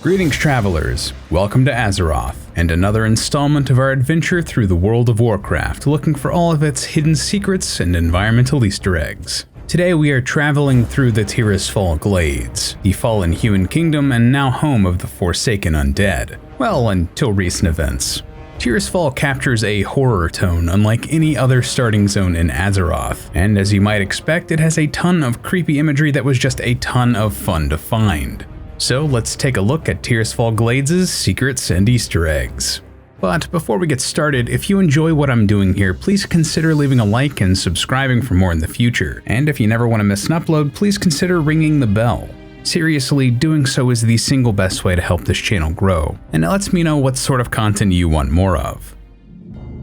Greetings travelers, welcome to Azeroth, and another installment of our adventure through the world of Warcraft, looking for all of its hidden secrets and environmental Easter eggs. Today we are traveling through the Tirisfal Glades, the fallen human kingdom and now home of the Forsaken Undead. Well, until recent events. Tirisfal captures a horror tone unlike any other starting zone in Azeroth, and as you might expect, it has a ton of creepy imagery that was just a ton of fun to find. So let's take a look at Tirisfal Glades' secrets and Easter eggs. But before we get started, if you enjoy what I'm doing here, please consider leaving a like and subscribing for more in the future. And if you never want to miss an upload, please consider ringing the bell. Seriously, doing so is the single best way to help this channel grow, and it lets me know what sort of content you want more of.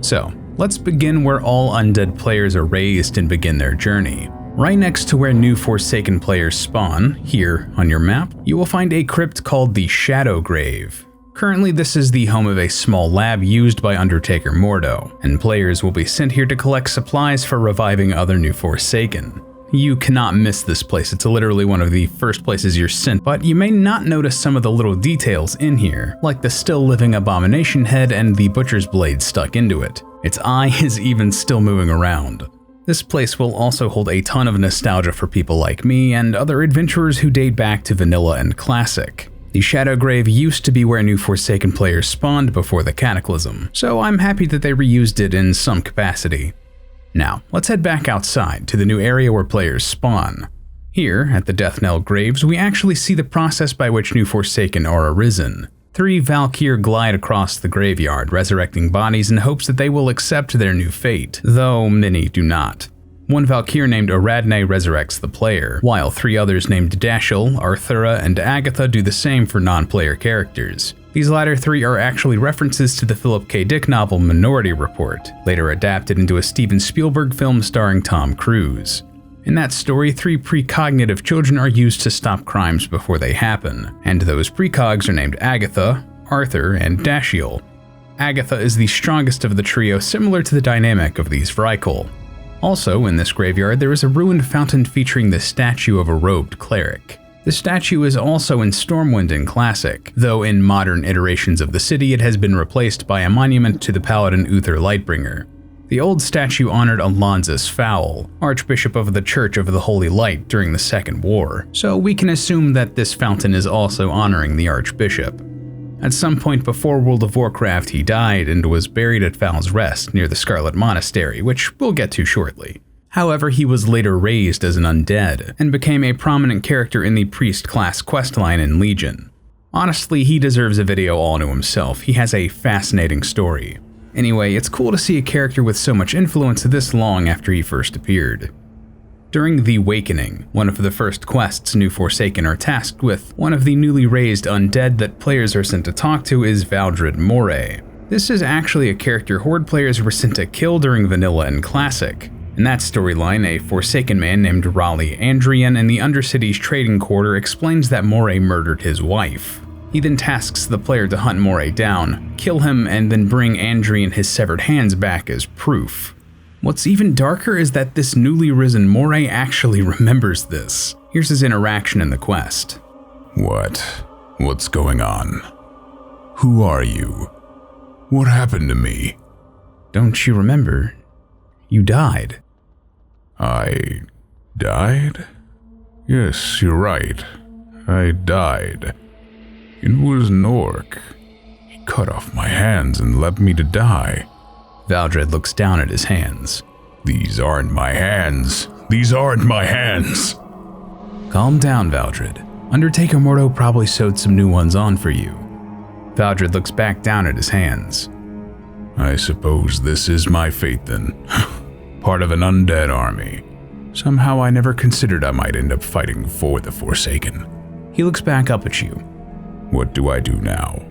So, let's begin where all undead players are raised and begin their journey. Right next to where new Forsaken players spawn, here on your map, you will find a crypt called the Shadow Grave. Currently, this is the home of a small lab used by Undertaker Mordo, and players will be sent here to collect supplies for reviving other new Forsaken. You cannot miss this place, it's literally one of the first places you're sent, but you may not notice some of the little details in here, like the still living abomination head and the butcher's blade stuck into it. Its eye is even still moving around. This place will also hold a ton of nostalgia for people like me and other adventurers who date back to Vanilla and Classic. The Shadow Grave used to be where new Forsaken players spawned before the Cataclysm, so I'm happy that they reused it in some capacity. Now, let's head back outside to the new area where players spawn. Here, at the Death Knell Graves, we actually see the process by which new Forsaken are arisen. 3 Val'kyr glide across the graveyard, resurrecting bodies in hopes that they will accept their new fate, though many do not. One Val'kyr named Aradne resurrects the player, while 3 others named Dashiell, Arthura, and Agatha do the same for non-player characters. These latter 3 are actually references to the Philip K. Dick novel Minority Report, later adapted into a Steven Spielberg film starring Tom Cruise. In that story, 3 precognitive children are used to stop crimes before they happen, and those precogs are named Agatha, Arthur, and Dashiell. Agatha is the strongest of the trio, similar to the dynamic of these Vrykul. Also, in this graveyard, there is a ruined fountain featuring the statue of a robed cleric. The statue is also in Stormwind in Classic, though in modern iterations of the city it has been replaced by a monument to the paladin Uther Lightbringer. The old statue honored Alonzus Faol, Archbishop of the Church of the Holy Light during the Second War, so we can assume that this fountain is also honoring the Archbishop. At some point before World of Warcraft he died and was buried at Faol's Rest near the Scarlet Monastery, which we'll get to shortly. However, he was later raised as an undead, and became a prominent character in the Priest class questline in Legion. Honestly, he deserves a video all to himself, he has a fascinating story. Anyway, it's cool to see a character with so much influence this long after he first appeared. During the Awakening, one of the first quests new Forsaken are tasked with, one of the newly raised undead that players are sent to talk to is Valdred Moray. This is actually a character Horde players were sent to kill during Vanilla and Classic. In that storyline, a Forsaken man named Raleigh Andrian in the Undercity's trading quarter explains that Moray murdered his wife. He then tasks the player to hunt Moray down, kill him, and then bring Andrian his severed hands back as proof. What's even darker is that this newly risen Moray actually remembers this. Here's his interaction in the quest. What's going on? Who are you? What happened to me? Don't you remember? You died. I died? Yes, you're right. I died. It was Nork. He cut off my hands and left me to die. Valdred looks down at his hands. These aren't my hands. These aren't my hands. Calm down, Valdred. Undertaker Mordo probably sewed some new ones on for you. Valdred looks back down at his hands. I suppose this is my fate then. Part of an undead army. Somehow I never considered I might end up fighting for the Forsaken. He looks back up at you. What do I do now?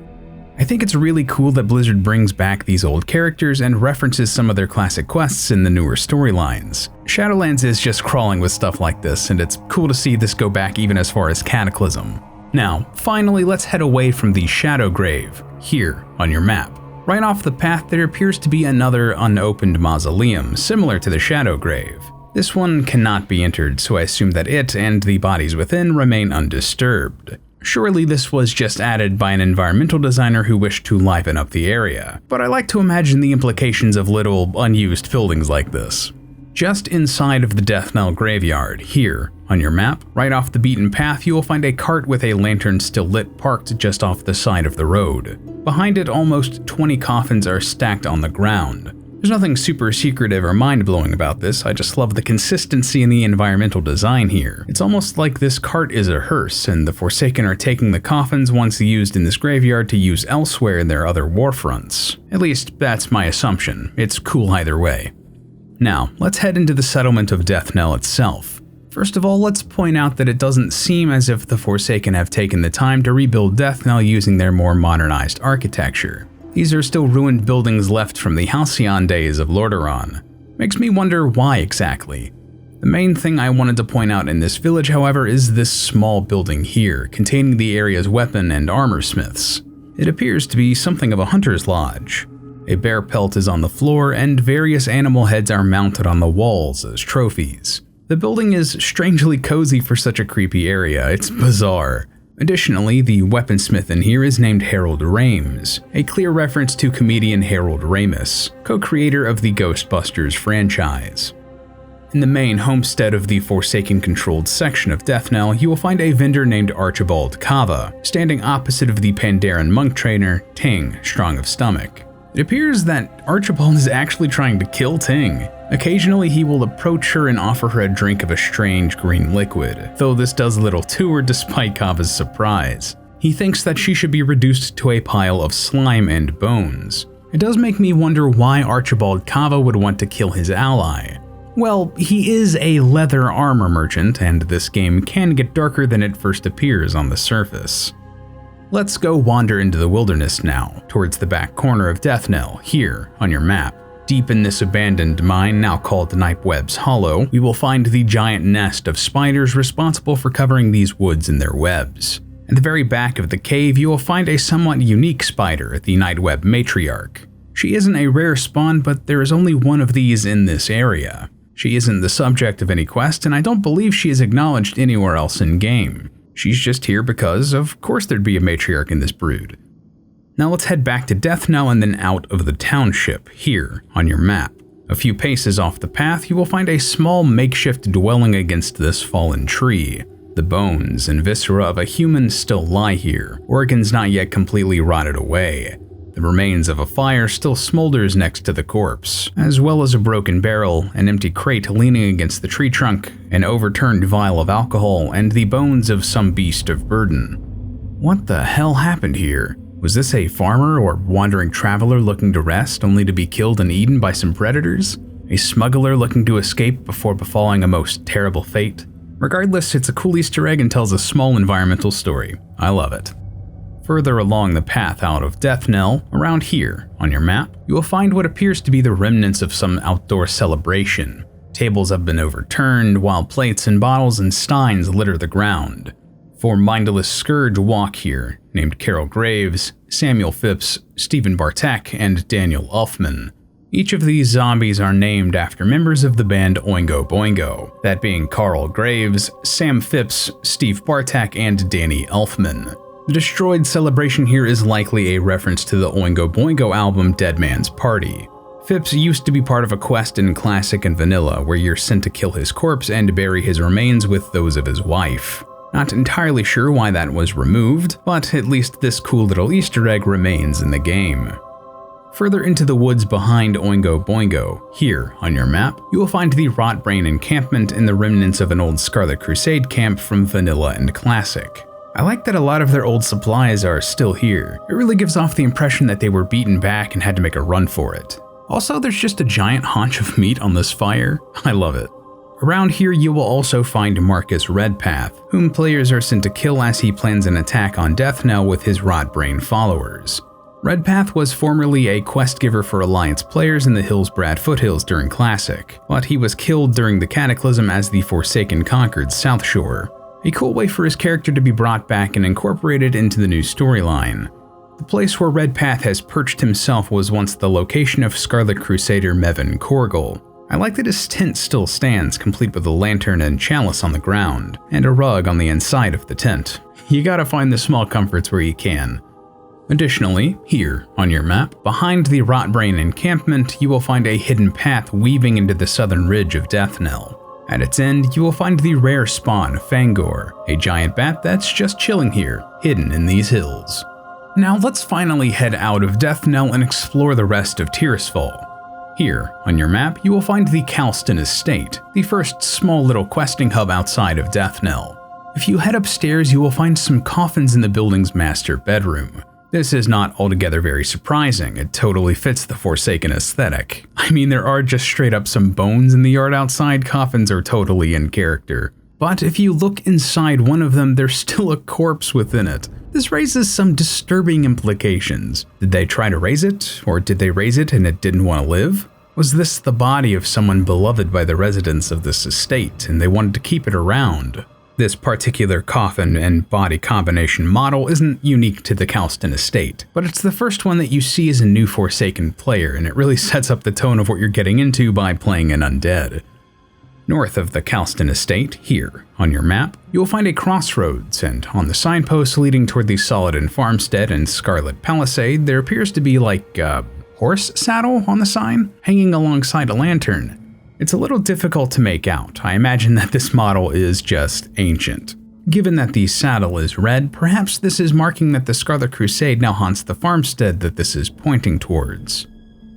I think it's really cool that Blizzard brings back these old characters and references some of their classic quests in the newer storylines. Shadowlands is just crawling with stuff like this, and it's cool to see this go back even as far as Cataclysm. Now, finally, let's head away from the Shadow Grave, here on your map. Right off the path there appears to be another unopened mausoleum, similar to the Shadow Grave. This one cannot be entered, so I assume that it and the bodies within remain undisturbed. Surely this was just added by an environmental designer who wished to liven up the area, but I like to imagine the implications of little unused buildings like this. Just inside of the Deathnell graveyard, here on your map, right off the beaten path, you will find a cart with a lantern still lit parked just off the side of the road. Behind it, almost 20 coffins are stacked on the ground. There's nothing super secretive or mind-blowing about this, I just love the consistency in the environmental design here. It's almost like this cart is a hearse, and the Forsaken are taking the coffins once used in this graveyard to use elsewhere in their other warfronts. At least, that's my assumption. It's cool either way. Now, let's head into the settlement of Deathnell itself. First of all, let's point out that it doesn't seem as if the Forsaken have taken the time to rebuild Deathnell using their more modernized architecture. These are still ruined buildings left from the halcyon days of Lordaeron. Makes me wonder why exactly. The main thing I wanted to point out in this village, however, is this small building here, containing the area's weapon and armor smiths. It appears to be something of a hunter's lodge. A bear pelt is on the floor, and various animal heads are mounted on the walls as trophies. The building is strangely cozy for such a creepy area, it's bizarre. Additionally, the weaponsmith in here is named Harold Rames, a clear reference to comedian Harold Ramis, co-creator of the Ghostbusters franchise. In the main homestead of the Forsaken-controlled section of Deathnell, you will find a vendor named Archibald Kava, standing opposite of the Pandaren monk trainer, Ting, strong of stomach. It appears that Archibald is actually trying to kill Ting. Occasionally, he will approach her and offer her a drink of a strange green liquid, though this does little to her despite Kava's surprise. He thinks that she should be reduced to a pile of slime and bones. It does make me wonder why Archibald Kava would want to kill his ally. Well, he is a leather armor merchant, and this game can get darker than it first appears on the surface. Let's go wander into the wilderness now, towards the back corner of Deathnell, here on your map. Deep in this abandoned mine, now called Nightweb's Hollow, we will find the giant nest of spiders responsible for covering these woods in their webs. At the very back of the cave, you will find a somewhat unique spider, the Web Matriarch. She isn't a rare spawn, but there is only one of these in this area. She isn't the subject of any quest, and I don't believe she is acknowledged anywhere else in-game. She's just here because, of course, there'd be a matriarch in this brood. Now let's head back to Deathnell and then out of the township, here on your map. A few paces off the path, you will find a small makeshift dwelling against this fallen tree. The bones and viscera of a human still lie here, organs not yet completely rotted away. The remains of a fire still smolders next to the corpse, as well as a broken barrel, an empty crate leaning against the tree trunk, an overturned vial of alcohol, and the bones of some beast of burden. What the hell happened here? Was this a farmer or wandering traveler looking to rest only to be killed and eaten by some predators? A smuggler looking to escape before befalling a most terrible fate? Regardless, it's a cool Easter egg and tells a small environmental story. I love it. Further along the path out of Deathnell, around here on your map, you will find what appears to be the remnants of some outdoor celebration. Tables have been overturned, while plates and bottles and steins litter the ground. 4 mindless scourge walk here, named Carol Graves, Samuel Phipps, Stephen Bartek, and Daniel Elfman. Each of these zombies are named after members of the band Oingo Boingo, that being Carl Graves, Sam Phipps, Steve Bartek, and Danny Elfman. The destroyed celebration here is likely a reference to the Oingo Boingo album Dead Man's Party. Phipps used to be part of a quest in Classic and Vanilla where you're sent to kill his corpse and bury his remains with those of his wife. Not entirely sure why that was removed, but at least this cool little Easter egg remains in the game. Further into the woods behind Oingo Boingo, here on your map, you will find the Rotbrain encampment and the remnants of an old Scarlet Crusade camp from Vanilla and Classic. I like that a lot of their old supplies are still here. It really gives off the impression that they were beaten back and had to make a run for it. Also, there's just a giant haunch of meat on this fire. I love it. Around here you will also find Marcus Redpath, whom players are sent to kill as he plans an attack on Deathnell with his Rotbrain followers. Redpath was formerly a quest giver for Alliance players in the Hillsbrad foothills during Classic, but he was killed during the Cataclysm as the Forsaken conquered South Shore. A cool way for his character to be brought back and incorporated into the new storyline. The place where Redpath has perched himself was once the location of Scarlet Crusader Mevin Korgal. I like that his tent still stands, complete with a lantern and chalice on the ground, and a rug on the inside of the tent. You gotta find the small comforts where you can. Additionally, here on your map, behind the Rotbrain encampment, you will find a hidden path weaving into the southern ridge of Deathnell. At its end, you will find the rare spawn Fangor, a giant bat that's just chilling here, hidden in these hills. Now let's finally head out of Deathnell and explore the rest of Tirisfal. Here, on your map, you will find the Kalston Estate, the first small little questing hub outside of Deathnell. If you head upstairs, you will find some coffins in the building's master bedroom. This is not altogether very surprising, it totally fits the Forsaken aesthetic. I mean, there are just straight up some bones in the yard outside, coffins are totally in character. But if you look inside one of them, there's still a corpse within it. This raises some disturbing implications. Did they try to raise it, or did they raise it and it didn't want to live? Was this the body of someone beloved by the residents of this estate, and they wanted to keep it around? This particular coffin and body combination model isn't unique to the Kalston Estate, but it's the first one that you see as a new Forsaken player, and it really sets up the tone of what you're getting into by playing an undead. North of the Kalston Estate, here on your map, you'll find a crossroads, and on the signpost leading toward the Solliden farmstead and Scarlet Palisade, there appears to be like a horse saddle on the sign, hanging alongside a lantern. It's a little difficult to make out. I imagine that this model is just ancient. Given that the saddle is red, perhaps this is marking that the Scarlet Crusade now haunts the farmstead that this is pointing towards.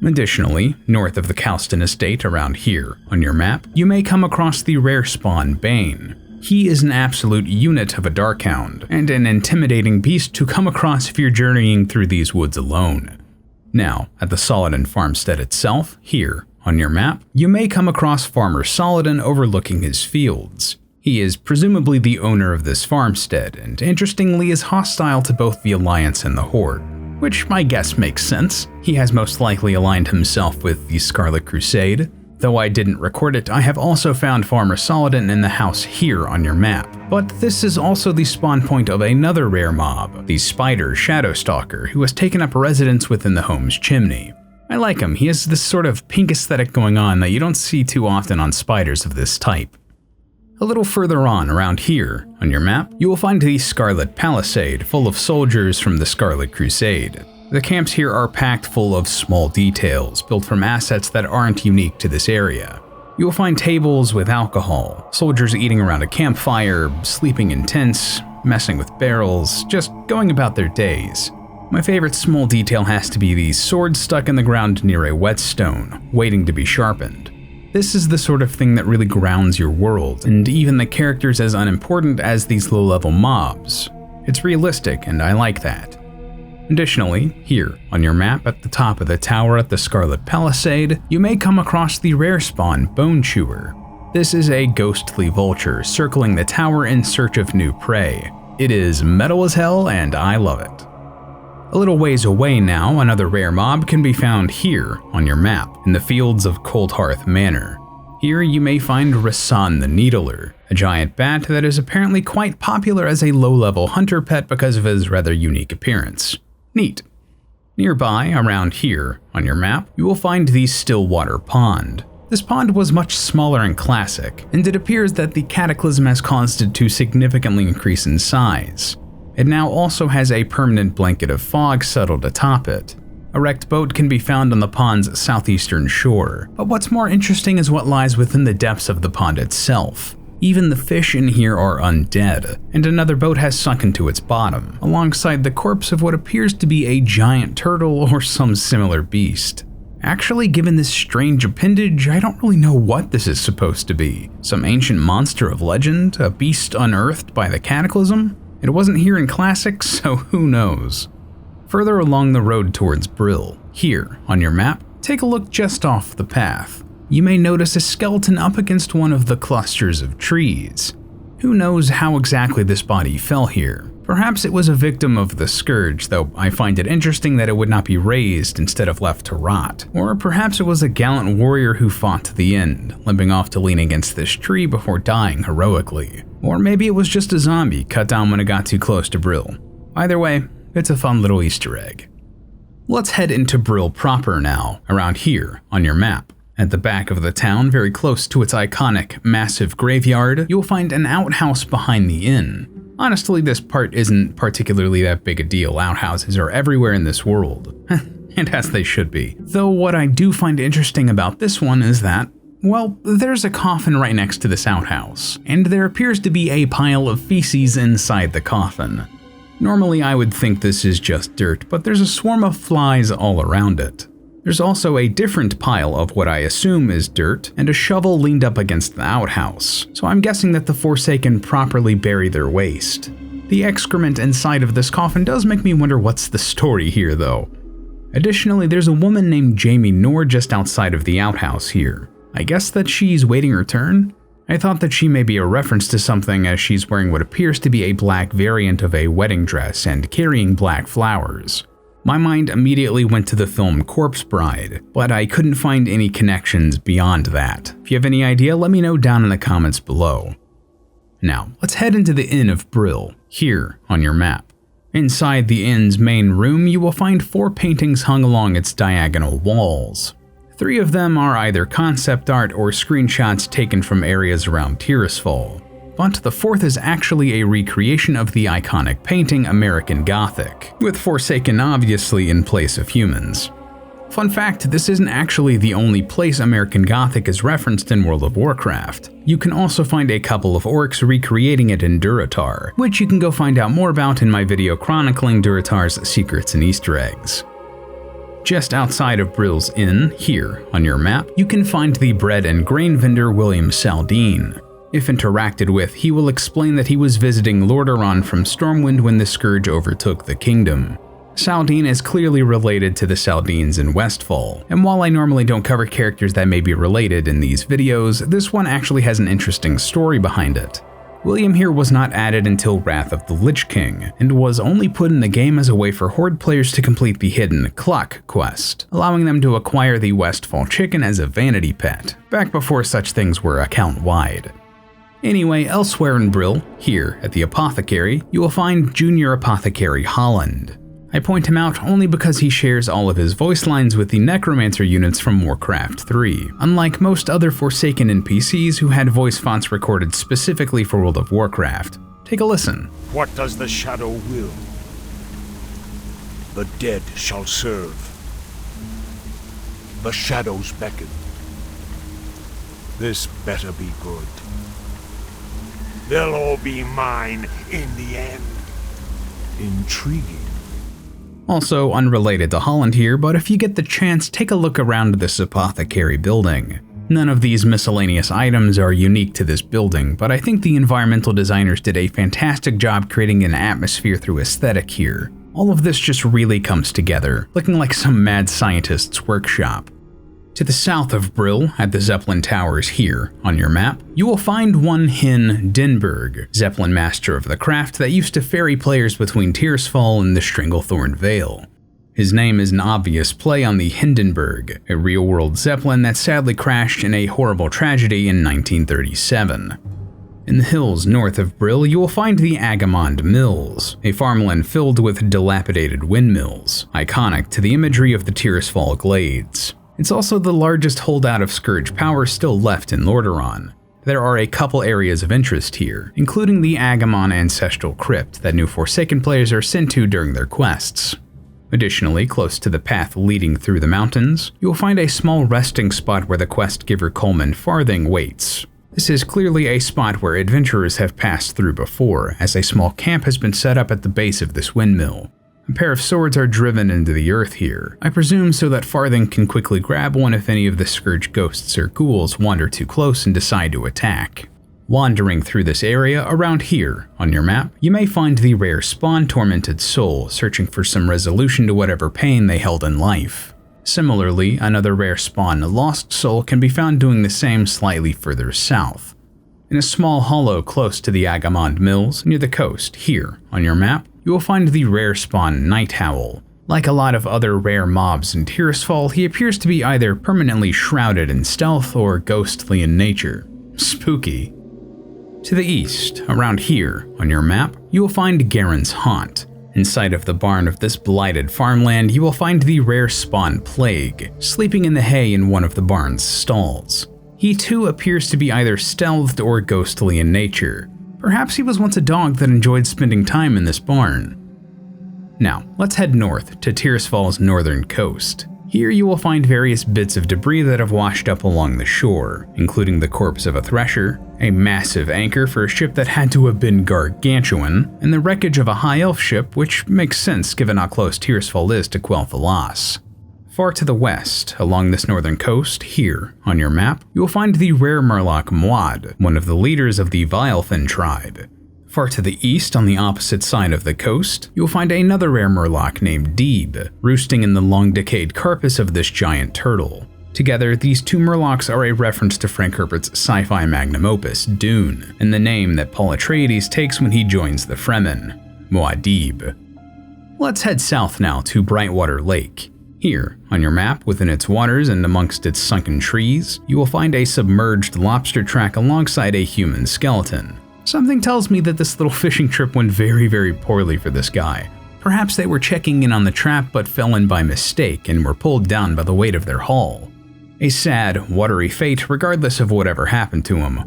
Additionally, north of the Kalston Estate around here on your map, you may come across the rare spawn Bane. He is an absolute unit of a Darkhound, and an intimidating beast to come across if you're journeying through these woods alone. Now, at the Solliden farmstead itself, here on your map, you may come across Farmer Solliden overlooking his fields. He is presumably the owner of this farmstead, and interestingly is hostile to both the Alliance and the Horde. Which I guess makes sense. He has most likely aligned himself with the Scarlet Crusade. Though I didn't record it, I have also found Farmer Solliden in the house here on your map. But this is also the spawn point of another rare mob, the Spider Shadowstalker, who has taken up residence within the home's chimney. I like him, he has this sort of pink aesthetic going on that you don't see too often on spiders of this type. A little further on, around here, on your map, you will find the Scarlet Palisade, full of soldiers from the Scarlet Crusade. The camps here are packed full of small details, built from assets that aren't unique to this area. You will find tables with alcohol, soldiers eating around a campfire, sleeping in tents, messing with barrels, just going about their days. My favorite small detail has to be the sword stuck in the ground near a whetstone, waiting to be sharpened. This is the sort of thing that really grounds your world, and even the characters as unimportant as these low-level mobs. It's realistic, and I like that. Additionally, here on your map at the top of the tower at the Scarlet Palisade, you may come across the rare spawn Bone Chewer. This is a ghostly vulture circling the tower in search of new prey. It is metal as hell, and I love it. A little ways away now, another rare mob can be found here on your map, in the fields of Coldhearth Manor. Here you may find Ressan the Needler, a giant bat that is apparently quite popular as a low-level hunter pet because of his rather unique appearance. Neat. Nearby, around here on your map, you will find the Stillwater Pond. This pond was much smaller and classic, and it appears that the cataclysm has caused it to significantly increase in size. It now also has a permanent blanket of fog settled atop it. A wrecked boat can be found on the pond's southeastern shore, but what's more interesting is what lies within the depths of the pond itself. Even the fish in here are undead, and another boat has sunken to its bottom, alongside the corpse of what appears to be a giant turtle or some similar beast. Actually, given this strange appendage, I don't really know what this is supposed to be. Some ancient monster of legend? A beast unearthed by the cataclysm? It wasn't here in Classics, so who knows. Further along the road towards Brill, here on your map, take a look just off the path. You may notice a skeleton up against one of the clusters of trees. Who knows how exactly this body fell here? Perhaps it was a victim of the scourge, though I find it interesting that it would not be raised instead of left to rot. Or perhaps it was a gallant warrior who fought to the end, limping off to lean against this tree before dying heroically. Or maybe it was just a zombie cut down when it got too close to Brill. Either way, it's a fun little Easter egg. Let's head into Brill proper now, around here on your map. At the back of the town, very close to its iconic, massive graveyard, you'll find an outhouse behind the inn. Honestly, this part isn't particularly that big a deal. Outhouses are everywhere in this world. And as they should be. Though what I do find interesting about this one is that, well, there's a coffin right next to this outhouse, and there appears to be a pile of feces inside the coffin. Normally I would think this is just dirt, but there's a swarm of flies all around it. There's also a different pile of what I assume is dirt, and a shovel leaned up against the outhouse, so I'm guessing that the Forsaken properly bury their waste. The excrement inside of this coffin does make me wonder what's the story here though. Additionally, there's a woman named Jamie Noor just outside of the outhouse here. I guess that she's waiting her turn? I thought that she may be a reference to something as she's wearing what appears to be a black variant of a wedding dress and carrying black flowers. My mind immediately went to the film Corpse Bride, but I couldn't find any connections beyond that. If you have any idea, let me know down in the comments below. Now, let's head into the Inn of Brill, here on your map. Inside the inn's main room, you will find 4 paintings hung along its diagonal walls. 3 of them are either concept art or screenshots taken from areas around Tirisfal, but the 4th is actually a recreation of the iconic painting American Gothic, with Forsaken obviously in place of humans. Fun fact, this isn't actually the only place American Gothic is referenced in World of Warcraft. You can also find a couple of orcs recreating it in Durotar, which you can go find out more about in my video chronicling Durotar's secrets and Easter eggs. Just outside of Brill's Inn, here on your map, you can find the bread and grain vendor William Saldine. If interacted with, he will explain that he was visiting Lordaeron from Stormwind when the Scourge overtook the kingdom. Saldine is clearly related to the Saldines in Westfall, and while I normally don't cover characters that may be related in these videos, this one actually has an interesting story behind it. William here was not added until Wrath of the Lich King, and was only put in the game as a way for Horde players to complete the hidden Cluck quest, allowing them to acquire the Westfall chicken as a vanity pet, back before such things were account-wide. Anyway, elsewhere in Brill, here at the Apothecary, you will find Junior Apothecary Holland. I point him out only because he shares all of his voice lines with the Necromancer units from Warcraft 3, unlike most other Forsaken NPCs who had voice fonts recorded specifically for World of Warcraft. Take a listen. What does the Shadow will? The dead shall serve. The shadows beckon. This better be good. They'll all be mine in the end. Intriguing. Also unrelated to Holland here, but if you get the chance, take a look around this apothecary building. None of these miscellaneous items are unique to this building, but I think the environmental designers did a fantastic job creating an atmosphere through aesthetic here. All of this just really comes together, looking like some mad scientist's workshop. To the south of Brill, at the Zeppelin Towers here on your map, you will find one Hin Denburg, Zeppelin master of the craft that used to ferry players between Tirisfal and the Stranglethorn Vale. His name is an obvious play on the Hindenburg, a real-world Zeppelin that sadly crashed in a horrible tragedy in 1937. In the hills north of Brill, you will find the Agamond Mills, a farmland filled with dilapidated windmills, iconic to the imagery of the Tirisfal Glades. It's also the largest holdout of Scourge power still left in Lordaeron. There are a couple areas of interest here, including the Agamon Ancestral Crypt that new Forsaken players are sent to during their quests. Additionally, close to the path leading through the mountains, you will find a small resting spot where the quest giver Coleman Farthing waits. This is clearly a spot where adventurers have passed through before, as a small camp has been set up at the base of this windmill. A pair of swords are driven into the earth here, I presume so that Farthing can quickly grab one if any of the Scourge ghosts or ghouls wander too close and decide to attack. Wandering through this area around here on your map, you may find the rare Spawn Tormented Soul searching for some resolution to whatever pain they held in life. Similarly, another rare Spawn Lost Soul can be found doing the same slightly further south. In a small hollow close to the Agamond Mills near the coast here on your map, you will find the rare spawn Night Owl. Like a lot of other rare mobs in Tirisfal, he appears to be either permanently shrouded in stealth or ghostly in nature. Spooky. To the east, around here on your map, you will find Garen's Haunt. Inside of the barn of this blighted farmland, you will find the rare spawn Plague, sleeping in the hay in one of the barn's stalls. He too appears to be either stealthed or ghostly in nature. Perhaps he was once a dog that enjoyed spending time in this barn. Now, let's head north to Tirisfal's northern coast. Here you will find various bits of debris that have washed up along the shore, including the corpse of a thresher, a massive anchor for a ship that had to have been gargantuan, and the wreckage of a high elf ship, which makes sense given how close Tirisfal is to Quel'Thalas. Far to the west, along this northern coast, here, on your map, you will find the rare Murloc Muad, one of the leaders of the Vilefin tribe. Far to the east, on the opposite side of the coast, you'll find another rare Murloc named Deeb, roosting in the long-decayed carapace of this giant turtle. Together, these two Murlocs are a reference to Frank Herbert's sci-fi magnum opus, Dune, and the name that Paul Atreides takes when he joins the Fremen, Muad'Deeb. Let's head south now to Brightwater Lake. Here, on your map, within its waters and amongst its sunken trees, you will find a submerged lobster track alongside a human skeleton. Something tells me that this little fishing trip went very poorly for this guy. Perhaps they were checking in on the trap but fell in by mistake and were pulled down by the weight of their haul. A sad, watery fate regardless of whatever happened to him.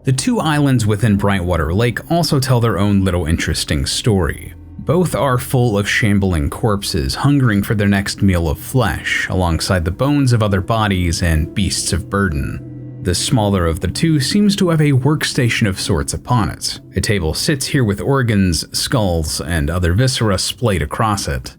The two islands within Brightwater Lake also tell their own little interesting story. Both are full of shambling corpses hungering for their next meal of flesh, alongside the bones of other bodies and beasts of burden. The smaller of the two seems to have a workstation of sorts upon it. A table sits here with organs, skulls, and other viscera splayed across it.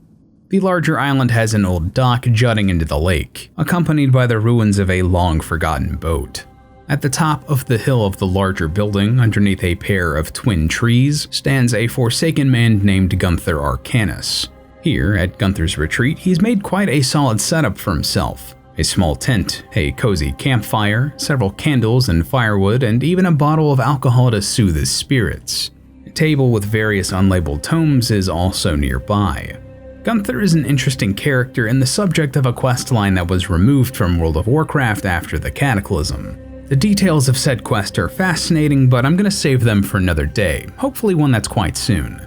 The larger island has an old dock jutting into the lake, accompanied by the ruins of a long-forgotten boat. At the top of the hill of the larger building, underneath a pair of twin trees, stands a forsaken man named Gunther Arcanus. Here, at Gunther's retreat, he's made quite a solid setup for himself. A small tent, a cozy campfire, several candles and firewood, and even a bottle of alcohol to soothe his spirits. A table with various unlabeled tomes is also nearby. Gunther is an interesting character and the subject of a questline that was removed from World of Warcraft after the Cataclysm. The details of said quest are fascinating, but I'm gonna save them for another day, hopefully one that's quite soon.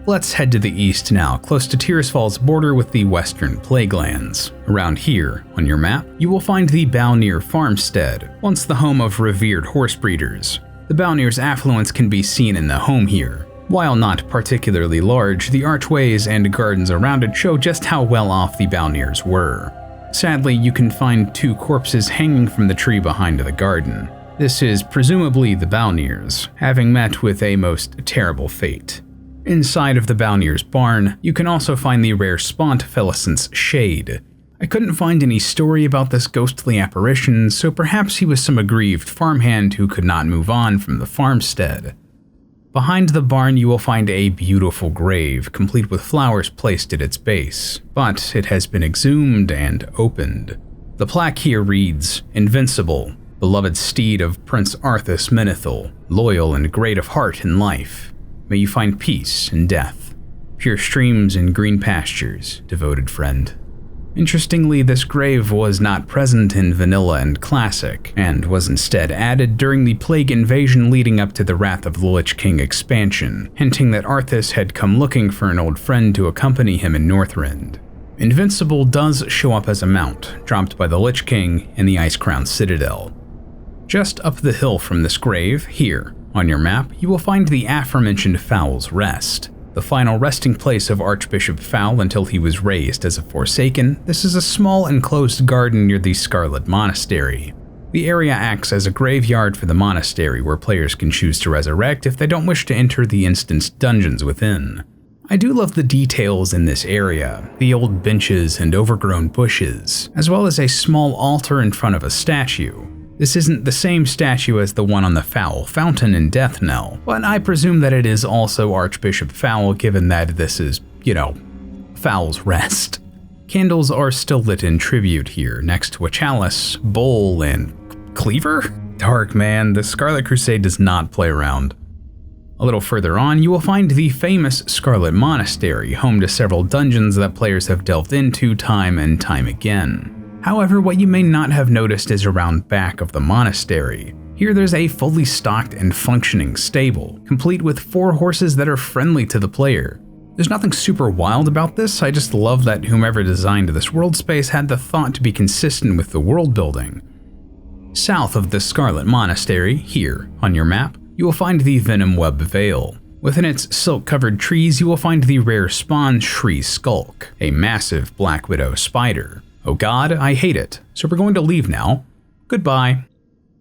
Let's head to the east now, close to Tirisfal's border with the Western Plaguelands. Around here, on your map, you will find the Val'kyr farmstead, once the home of revered horse breeders. The Val'kyr's affluence can be seen in the home here. While not particularly large, the archways and gardens around it show just how well off the Val'kyrs were. Sadly, you can find two corpses hanging from the tree behind the garden. This is presumably the Val'kyrs, having met with a most terrible fate. Inside of the Val'kyr's barn, you can also find the rare Spont Felicent's Shade. I couldn't find any story about this ghostly apparition, so perhaps he was some aggrieved farmhand who could not move on from the farmstead. Behind the barn you will find a beautiful grave, complete with flowers placed at its base, but it has been exhumed and opened. The plaque here reads, "Invincible, beloved steed of Prince Arthas Menethil, loyal and great of heart and life. May you find peace in death, pure streams and green pastures, devoted friend." Interestingly, this grave was not present in Vanilla and Classic, and was instead added during the Plague invasion leading up to the Wrath of the Lich King expansion, hinting that Arthas had come looking for an old friend to accompany him in Northrend. Invincible does show up as a mount, dropped by the Lich King in the Ice-Crown Citadel. Just up the hill from this grave, here, on your map, you will find the aforementioned Faol's Rest, the final resting place of Archbishop Faol until he was raised as a Forsaken. This is a small enclosed garden near the Scarlet Monastery. The area acts as a graveyard for the monastery where players can choose to resurrect if they don't wish to enter the instanced dungeons within. I do love the details in this area, the old benches and overgrown bushes, as well as a small altar in front of a statue. This isn't the same statue as the one on the Faol Fountain in Death Knell, but I presume that it is also Archbishop Faol given that this is, Faol's Rest. Candles are still lit in tribute here, next to a chalice, bowl, and cleaver? Dark, man, the Scarlet Crusade does not play around. A little further on, you will find the famous Scarlet Monastery, home to several dungeons that players have delved into time and time again. However, what you may not have noticed is around back of the monastery. Here there's a fully stocked and functioning stable, complete with 4 horses that are friendly to the player. There's nothing super wild about this, I just love that whomever designed this world space had the thought to be consistent with the world building. South of the Scarlet Monastery, here, on your map, you will find the Venom Web Vale. Within its silk-covered trees, you will find the rare spawn Shri Skulk, a massive Black Widow spider. Oh god, I hate it, so we're going to leave now. Goodbye.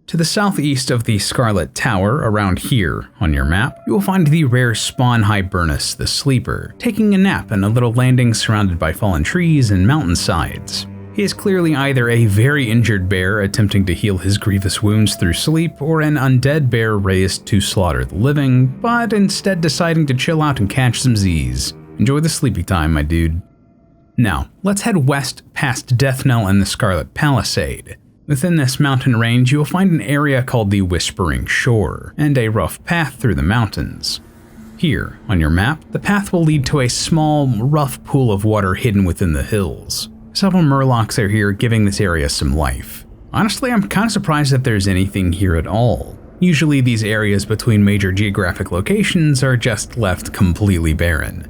To the southeast of the Scarlet Tower, around here on your map, you will find the rare spawn Hibernus the Sleeper, taking a nap in a little landing surrounded by fallen trees and mountainsides. He is clearly either a very injured bear attempting to heal his grievous wounds through sleep, or an undead bear raised to slaughter the living, but instead deciding to chill out and catch some Z's. Enjoy the sleepy time, my dude. Now, let's head west past Deathnell and the Scarlet Palisade. Within this mountain range, you will find an area called the Whispering Shore, and a rough path through the mountains. Here, on your map, the path will lead to a small, rough pool of water hidden within the hills. Several murlocs are here, giving this area some life. Honestly, I'm kind of surprised that there's anything here at all. Usually these areas between major geographic locations are just left completely barren.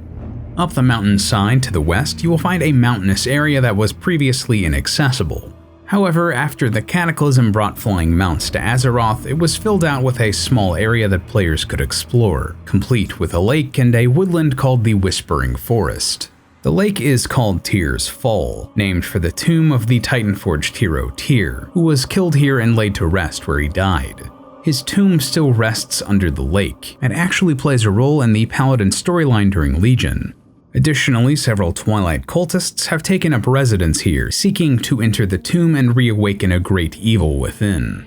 Up the mountainside to the west, you will find a mountainous area that was previously inaccessible. However, after the Cataclysm brought flying mounts to Azeroth, it was filled out with a small area that players could explore, complete with a lake and a woodland called the Whispering Forest. The lake is called Tirisfal, named for the tomb of the Titanforged hero Tyr, who was killed here and laid to rest where he died. His tomb still rests under the lake, and actually plays a role in the Paladin storyline during Legion. Additionally, several Twilight cultists have taken up residence here, seeking to enter the tomb and reawaken a great evil within.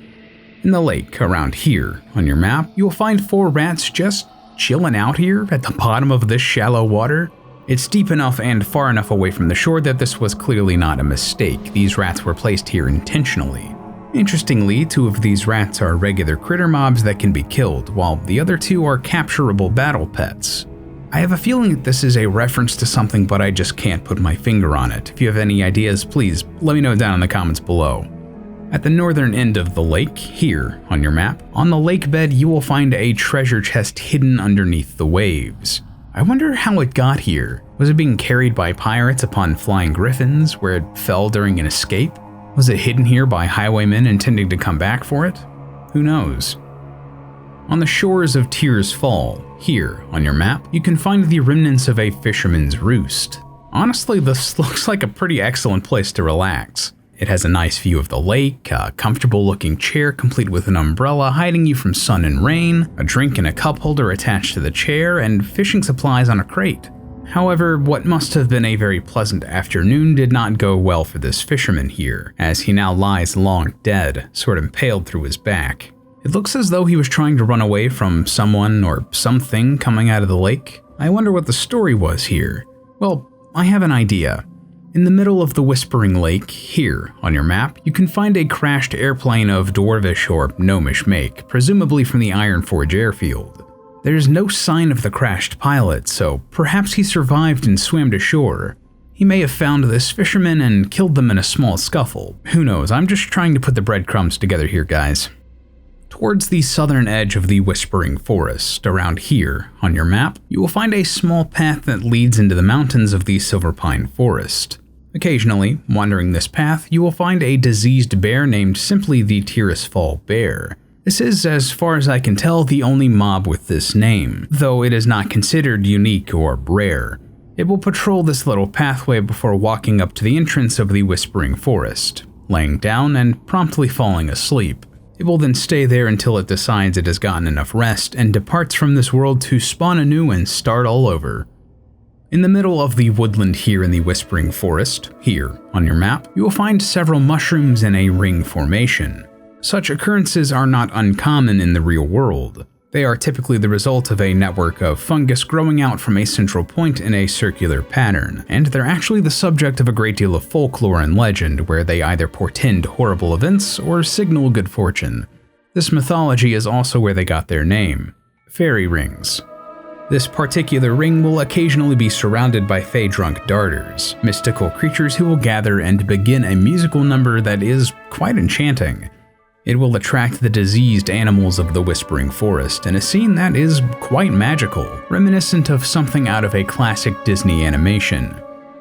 In the lake around here, on your map, you will find 4 rats just chilling out here at the bottom of this shallow water. It's deep enough and far enough away from the shore that this was clearly not a mistake. These rats were placed here intentionally. Interestingly, 2 of these rats are regular critter mobs that can be killed, while the other 2 are capturable battle pets. I have a feeling that this is a reference to something, but I just can't put my finger on it. If you have any ideas, please let me know down in the comments below. At the northern end of the lake, here on your map, on the lake bed you will find a treasure chest hidden underneath the waves. I wonder how it got here. Was it being carried by pirates upon flying griffins, where it fell during an escape? Was it hidden here by highwaymen intending to come back for it? Who knows? On the shores of Tirisfal, here on your map, you can find the remnants of a fisherman's roost. Honestly, this looks like a pretty excellent place to relax. It has a nice view of the lake, a comfortable looking chair complete with an umbrella hiding you from sun and rain, a drink and a cup holder attached to the chair, and fishing supplies on a crate. However, what must have been a very pleasant afternoon did not go well for this fisherman here, as he now lies long dead, sort of impaled through his back. It looks as though he was trying to run away from someone or something coming out of the lake. I wonder what the story was here. Well, I have an idea. In the middle of the Whispering Lake, here on your map, you can find a crashed airplane of dwarvish or gnomish make, presumably from the Ironforge airfield. There's no sign of the crashed pilot, so perhaps he survived and swam to shore. He may have found this fisherman and killed them in a small scuffle. Who knows, I'm just trying to put the breadcrumbs together here, guys. Towards the southern edge of the Whispering Forest, around here on your map, you will find a small path that leads into the mountains of the Silverpine Forest. Occasionally, wandering this path, you will find a diseased bear named simply the Tirisfal Bear. This is, as far as I can tell, the only mob with this name, though it is not considered unique or rare. It will patrol this little pathway before walking up to the entrance of the Whispering Forest, laying down and promptly falling asleep. It will then stay there until it decides it has gotten enough rest and departs from this world to spawn anew and start all over. In the middle of the woodland here in the Whispering Forest, here on your map, you will find several mushrooms in a ring formation. Such occurrences are not uncommon in the real world. They are typically the result of a network of fungus growing out from a central point in a circular pattern, and they're actually the subject of a great deal of folklore and legend where they either portend horrible events or signal good fortune. This mythology is also where they got their name, fairy rings. This particular ring will occasionally be surrounded by fey-drunk darters, mystical creatures who will gather and begin a musical number that is quite enchanting. It will attract the diseased animals of the Whispering Forest in a scene that is quite magical, reminiscent of something out of a classic Disney animation.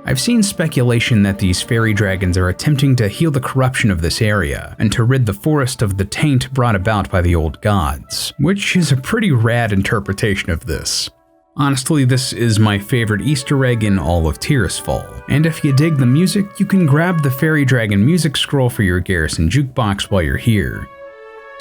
I've seen speculation that these fairy dragons are attempting to heal the corruption of this area, and to rid the forest of the taint brought about by the old gods, which is a pretty rad interpretation of this. Honestly, this is my favorite Easter egg in all of Tirisfal, and if you dig the music, you can grab the fairy dragon music scroll for your garrison jukebox while you're here.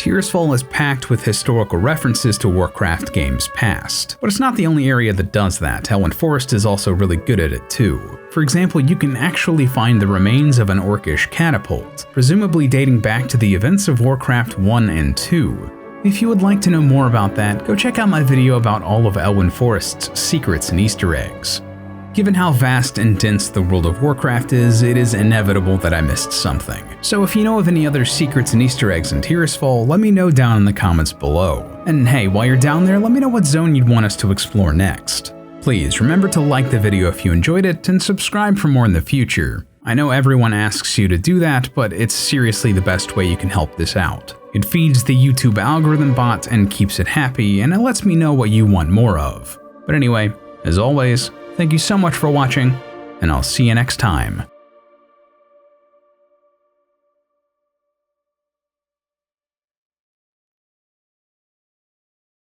Tirisfal is packed with historical references to Warcraft games past, but it's not the only area that does that. Elwyn Forest is also really good at it too. For example, you can actually find the remains of an orcish catapult, presumably dating back to the events of Warcraft 1 and 2. If you would like to know more about that, go check out my video about all of Elwyn Forest's secrets and Easter eggs. Given how vast and dense the world of Warcraft is, it is inevitable that I missed something. So if you know of any other secrets and Easter eggs in Tirisfal, let me know down in the comments below. And hey, while you're down there, let me know what zone you'd want us to explore next. Please remember to like the video if you enjoyed it, and subscribe for more in the future. I know everyone asks you to do that, but it's seriously the best way you can help this out. It feeds the YouTube algorithm bot and keeps it happy, and it lets me know what you want more of. But anyway, as always, thank you so much for watching, and I'll see you next time.